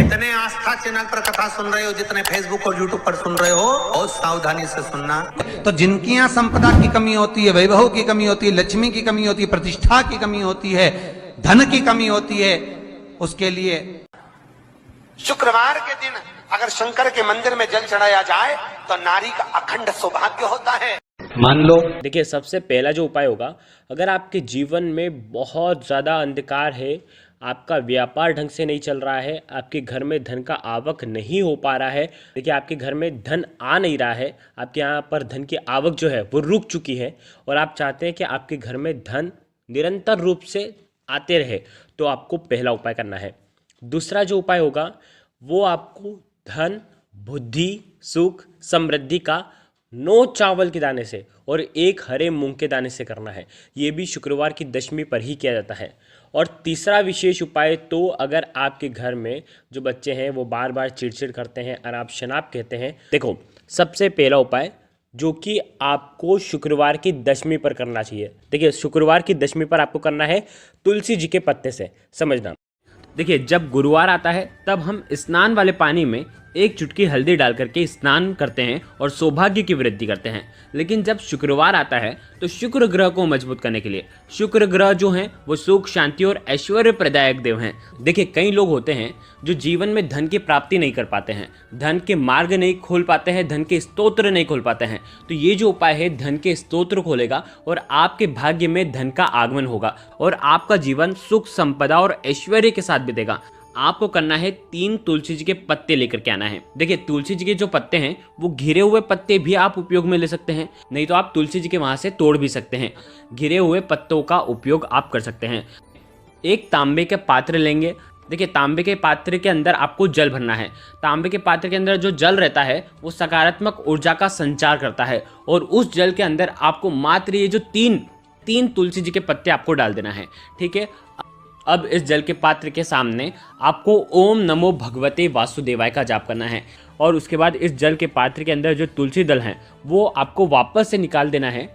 जितने आस्था चैनल पर कथा सुन रहे हो, जितने फेसबुक और यूट्यूब पर सुन रहे हो, बहुत सावधानी से सुनना। तो जिनकी यहाँ संपदा की कमी होती है, वैभव की कमी होती है, लक्ष्मी की कमी होती है, प्रतिष्ठा की कमी होती है, धन की कमी होती है, उसके लिए शुक्रवार के दिन अगर शंकर के मंदिर में जल चढ़ाया जाए तो नारी का अखंड सौभाग्य होता है। मान लो, देखिए सबसे पहला जो उपाय होगा, अगर आपके जीवन में बहुत ज़्यादा अंधकार है, आपका व्यापार ढंग से नहीं चल रहा है, आपके घर में धन का आवक नहीं हो पा रहा है, देखिए आपके घर में धन आ नहीं रहा है, आपके यहाँ पर धन की आवक जो है वो रुक चुकी है और आप चाहते हैं कि आपके घर में धन निरंतर रूप से आते रहे, तो आपको पहला उपाय करना है। दूसरा जो उपाय होगा वो आपको धन, बुद्धि, सुख, समृद्धि का 9 चावल के दाने से और 1 हरे मूंग के दाने से करना है। ये भी शुक्रवार की दशमी पर ही किया जाता है। और तीसरा विशेष उपाय, तो अगर आपके घर में जो बच्चे हैं वो बार बार चिड़चिड़ करते हैं और आप शनाब कहते हैं, देखो सबसे पहला उपाय जो कि आपको शुक्रवार की दशमी पर करना चाहिए। देखिए शुक्रवार की दशमी पर आपको करना है तुलसी जी के पत्ते से, समझना। देखिए जब गुरुवार आता है तब हम स्नान वाले पानी में 1 चुटकी हल्दी डाल करके स्नान करते हैं और सौभाग्य की वृद्धि करते हैं। लेकिन जब शुक्रवार आता है तो शुक्र ग्रह को मजबूत करने के लिए, शुक्र ग्रह जो हैं वो सुख, शांति और ऐश्वर्य प्रदायक देव हैं। देखिए कई लोग होते हैं जो जीवन में धन की प्राप्ति नहीं कर पाते हैं, धन के मार्ग नहीं खोल पाते हैं, धन के स्तोत्र नहीं खोल पाते हैं। तो ये जो उपाय है धन के स्तोत्र खोलेगा और आपके भाग्य में धन का आगमन होगा और आपका जीवन सुख, संपदा और ऐश्वर्य के साथ बीतेगा। आपको करना है 3 तुलसी जी के पत्ते लेकर के आना है। देखिए तुलसी जी के जो पत्ते हैं वो घिरे हुए पत्ते भी आप उपयोग में ले सकते हैं, नहीं तो आप तुलसी जी के वहां से तोड़ भी सकते हैं। घिरे हुए पत्तों का उपयोग आप कर सकते हैं। एक तांबे के पात्र लेंगे। देखिए तांबे के पात्र के अंदर आपको जल भरना है। तांबे के पात्र के अंदर जो जल रहता है वो सकारात्मक ऊर्जा का संचार करता है और उस जल के अंदर आपको मात्र ये जो तीन तुलसी जी के पत्ते आपको डाल देना है, ठीक है। अब इस जल के पात्र के सामने आपको ओम नमो भगवते वासुदेवाय का जाप करना है और उसके बाद इस जल के पात्र के अंदर जो तुलसी दल हैं वो आपको वापस से निकाल देना है।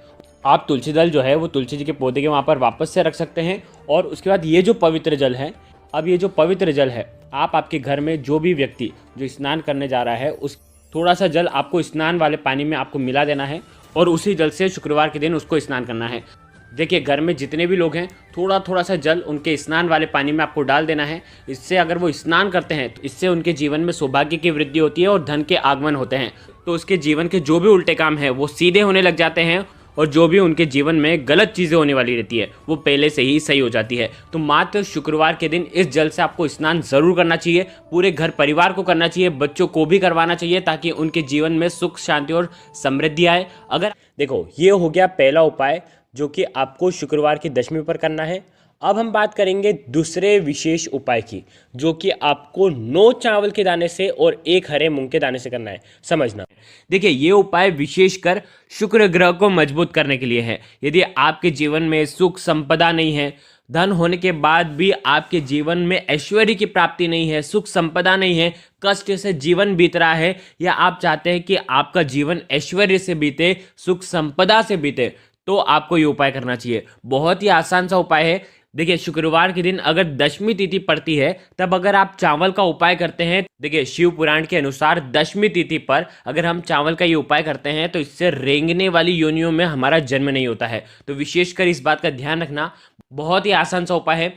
आप तुलसी दल जो है वो तुलसी जी के पौधे के वहाँ पर वापस से रख सकते हैं। और उसके बाद ये जो पवित्र जल है, अब ये जो पवित्र जल है आप आपके घर में जो भी व्यक्ति जो स्नान करने जा रहा है उस थोड़ा सा जल आपको स्नान वाले पानी में आपको मिला देना है और उसी जल से शुक्रवार के दिन उसको स्नान करना है। देखिए घर में जितने भी लोग हैं थोड़ा थोड़ा सा जल उनके स्नान वाले पानी में आपको डाल देना है। इससे अगर वो स्नान करते हैं तो इससे उनके जीवन में सौभाग्य की वृद्धि होती है और धन के आगमन होते हैं। तो उसके जीवन के जो भी उल्टे काम हैं वो सीधे होने लग जाते हैं और जो भी उनके जीवन में गलत चीज़ें होने वाली रहती है वो पहले से ही सही हो जाती है। तो मात्र शुक्रवार के दिन इस जल से आपको स्नान ज़रूर करना चाहिए, पूरे घर परिवार को करना चाहिए, बच्चों को भी करवाना चाहिए ताकि उनके जीवन में सुख, शांति और समृद्धि आए। अगर देखो ये हो गया पहला उपाय जो कि आपको शुक्रवार की दशमी पर करना है। अब हम बात करेंगे दूसरे विशेष उपाय की जो कि आपको 9 चावल के दाने से और 1 हरे मूंग के दाने से करना है, समझना। देखिए ये उपाय विशेषकर शुक्र ग्रह को मजबूत करने के लिए है। यदि आपके जीवन में सुख, संपदा नहीं है, धन होने के बाद भी आपके जीवन में ऐश्वर्य की प्राप्ति नहीं है, सुख संपदा नहीं है, कष्ट से जीवन बीत रहा है, या आप चाहते हैं कि आपका जीवन ऐश्वर्य से बीते, सुख संपदा से बीते, तो आपको ये उपाय करना चाहिए। बहुत ही आसान सा उपाय है। देखिए शुक्रवार के दिन अगर दशमी तिथि पड़ती है तब अगर आप चावल का उपाय करते हैं, देखिए शिव पुराण के अनुसार दशमी तिथि पर अगर हम चावल का ये उपाय करते हैं तो इससे रेंगने वाली योनियों में हमारा जन्म नहीं होता है। तो विशेषकर इस बात का ध्यान रखना। बहुत ही आसान सा उपाय है।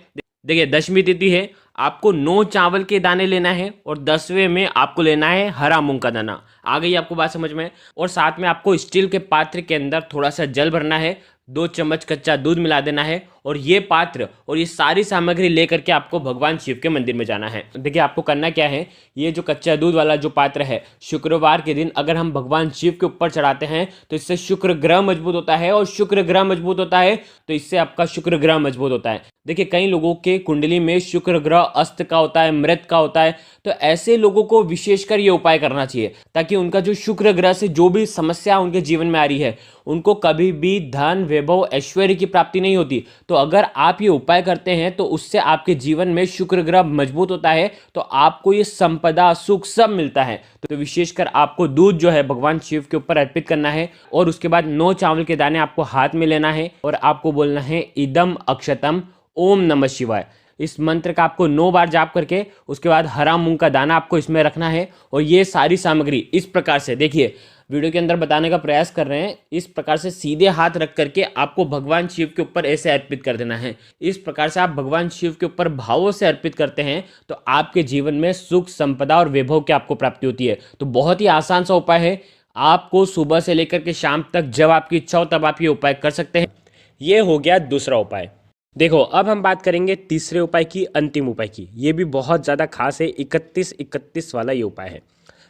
देखिए दशमी तिथि है, आपको 9 चावल के दाने लेना है और 10वें में आपको लेना है हरा मूंग का दाना। आ गई आपको बात समझ में। और साथ में आपको स्टील के पात्र के अंदर थोड़ा सा जल भरना है, 2 चम्मच कच्चा दूध मिला देना है और ये पात्र और ये सारी सामग्री लेकर के आपको भगवान शिव के मंदिर में जाना है। देखिए आपको करना क्या है, ये जो कच्चा दूध वाला जो पात्र है शुक्रवार के दिन अगर हम भगवान शिव के ऊपर चढ़ाते हैं तो इससे शुक्र ग्रह मजबूत होता है और शुक्र ग्रह मजबूत होता है तो इससे आपका शुक्र ग्रह मजबूत होता है। देखिए कई लोगों के कुंडली में शुक्र ग्रह अस्त का होता है, मृत का होता है, तो ऐसे लोगों को विशेषकर ये उपाय करना चाहिए ताकि उनका जो शुक्र ग्रह से जो भी समस्या उनके जीवन में आ रही है उनको कभी भी धन, वैभव, ऐश्वर्य की प्राप्ति नहीं होती। तो अगर आप ये उपाय करते हैं तो उससे आपके जीवन में शुक्र ग्रह मजबूत होता है तो आपको ये संपदा, सुख सब मिलता है। तो विशेषकर आपको दूध जो है भगवान शिव के ऊपर अर्पित करना है और उसके बाद 9 चावल के दाने आपको हाथ में लेना है और आपको बोलना है इदम अक्षतम ओम नमः शिवाय। इस मंत्र का आपको 9 बार जाप करके उसके बाद हरा मूंग का दाना आपको इसमें रखना है। और ये सारी सामग्री इस प्रकार से देखिए वीडियो के अंदर बताने का प्रयास कर रहे हैं, इस प्रकार से सीधे हाथ रख करके आपको भगवान शिव के ऊपर ऐसे अर्पित कर देना है। इस प्रकार से आप भगवान शिव के ऊपर भावों से अर्पित करते हैं तो आपके जीवन में सुख, संपदा और वैभव की आपको प्राप्ति होती है। तो बहुत ही आसान सा उपाय है, आपको सुबह से लेकर के शाम तक जब आपकी इच्छा हो तब आप ये उपाय कर सकते हैं। ये हो गया दूसरा उपाय। देखो अब हम बात करेंगे तीसरे उपाय की, अंतिम उपाय की। ये भी बहुत ज़्यादा खास है, 31-31 वाला ये उपाय है।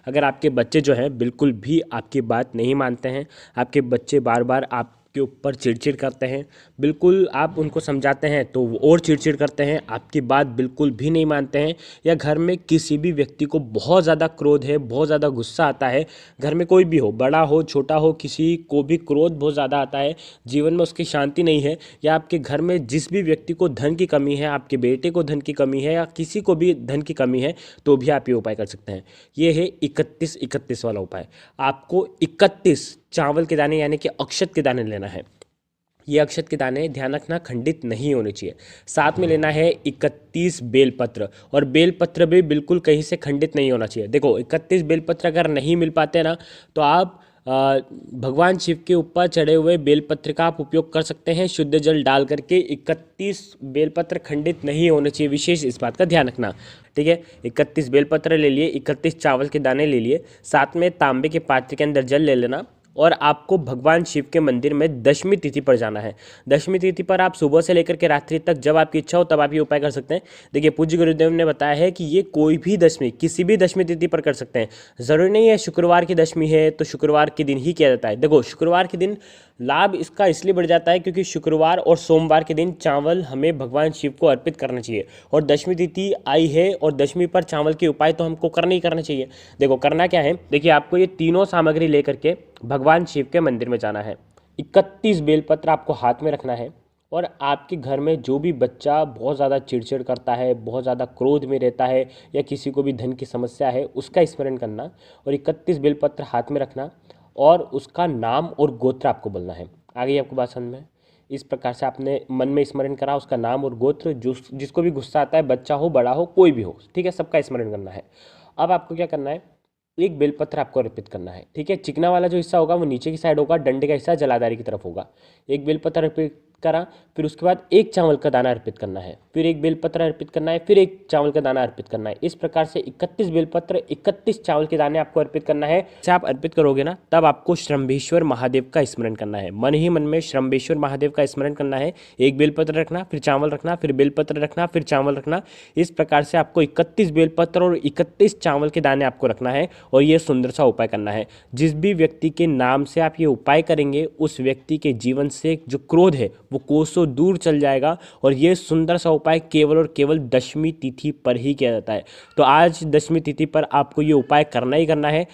अगर आपके बच्चे जो हैं बिल्कुल भी आपकी बात नहीं मानते हैं, आपके बच्चे बार बार आपके ऊपर चिड़चिड़ करते हैं, बिल्कुल आप उनको समझाते हैं तो वो और चिड़चिड़ करते हैं, आपकी बात बिल्कुल भी नहीं मानते हैं, या घर में किसी भी व्यक्ति को बहुत ज़्यादा क्रोध है, बहुत ज़्यादा गुस्सा आता है, घर में कोई भी हो, बड़ा हो छोटा हो, किसी को भी क्रोध बहुत ज़्यादा आता है, जीवन में उसकी शांति नहीं है, या आपके घर में जिस भी व्यक्ति को धन की कमी है, आपके बेटे को धन की कमी है या किसी को भी धन की कमी है, तो भी आप ये उपाय कर सकते हैं। ये है 31-31 वाला उपाय। आपको 31 चावल के दाने यानी कि अक्षत के दाने लेना है। ये अक्षत के दाने ध्यान रखना खंडित नहीं होने चाहिए। साथ में लेना है 31 बेलपत्र, और बेलपत्र भी बिल्कुल कहीं से खंडित नहीं होना चाहिए। देखो 31 बेलपत्र अगर नहीं मिल पाते ना तो आप भगवान शिव के ऊपर चढ़े हुए बेलपत्र का आप उपयोग कर सकते हैं शुद्ध जल डाल करके। 31 बेलपत्र खंडित नहीं होने चाहिए, विशेष इस बात का ध्यान रखना। ठीक है, 31 बेलपत्र ले लिए, 31 चावल के दाने ले लिए, साथ में तांबे के पात्र के अंदर जल ले लेना, और आपको भगवान शिव के मंदिर में दशमी तिथि पर जाना है। दशमी तिथि पर आप सुबह से लेकर के रात्रि तक जब आपकी इच्छा हो तब आप ये उपाय कर सकते हैं। देखिए पूज्य गुरुदेव ने बताया है कि ये कोई भी दशमी, किसी भी दशमी तिथि पर कर सकते हैं। ज़रूरी नहीं है शुक्रवार की दशमी है तो शुक्रवार के दिन ही किया जाता है। देखो शुक्रवार के दिन लाभ इसका इसलिए बढ़ जाता है क्योंकि शुक्रवार और सोमवार के दिन चावल हमें भगवान शिव को अर्पित करना चाहिए, और दशमी तिथि आई है और दशमी पर चावल के उपाय तो हमको करना ही करना चाहिए। देखो करना क्या है, देखिए आपको ये तीनों सामग्री लेकर के भगवान शिव के मंदिर में जाना है। 31 बेलपत्र आपको हाथ में रखना है, और आपके घर में जो भी बच्चा बहुत ज़्यादा चिड़चिड़ करता है, बहुत ज़्यादा क्रोध में रहता है, या किसी को भी धन की समस्या है, उसका स्मरण करना और 31 बेलपत्र हाथ में रखना, और उसका नाम और गोत्र आपको बोलना है। आ गई आपको बात समझ में? इस प्रकार से आपने मन में स्मरण करा उसका नाम और गोत्र, जिसको भी गुस्सा आता है, बच्चा हो बड़ा हो कोई भी हो, ठीक है, सबका स्मरण करना है। अब आपको क्या करना है, एक बेलपत्र आपको अर्पित करना है। ठीक है, चिकना वाला जो हिस्सा होगा वो नीचे की साइड होगा, डंडे का हिस्सा जलाधारी की तरफ होगा। एक बेलपत्र अर्पित करा, फिर उसके बाद एक चावल का दाना अर्पित करना है, फिर एक बेलपत्र अर्पित करना है, फिर एक चावल का दाना अर्पित करना है। इस प्रकार से 31 बेलपत्र 31 चावल के दाने आपको अर्पित करना है। जब आप अर्पित करोगे ना तब आपको श्रम्भेश्वर महादेव का स्मरण करना है, मन ही मन में श्रम्भेश्वर महादेव का स्मरण करना है। एक बेलपत्र रखना, फिर चावल रखना, फिर बेलपत्र रखना, फिर चावल रखना। इस प्रकार से आपको 31 बेलपत्र और 31 चावल के दाने आपको रखना है, और ये सुंदर सा उपाय करना है। जिस भी व्यक्ति के नाम से आप ये उपाय करेंगे उस व्यक्ति के जीवन से जो क्रोध है वो कोसों दूर चल जाएगा, और ये सुंदर सा उपाय केवल और केवल दशमी तिथि पर ही किया जाता है। तो आज दशमी तिथि पर आपको ये उपाय करना ही करना है।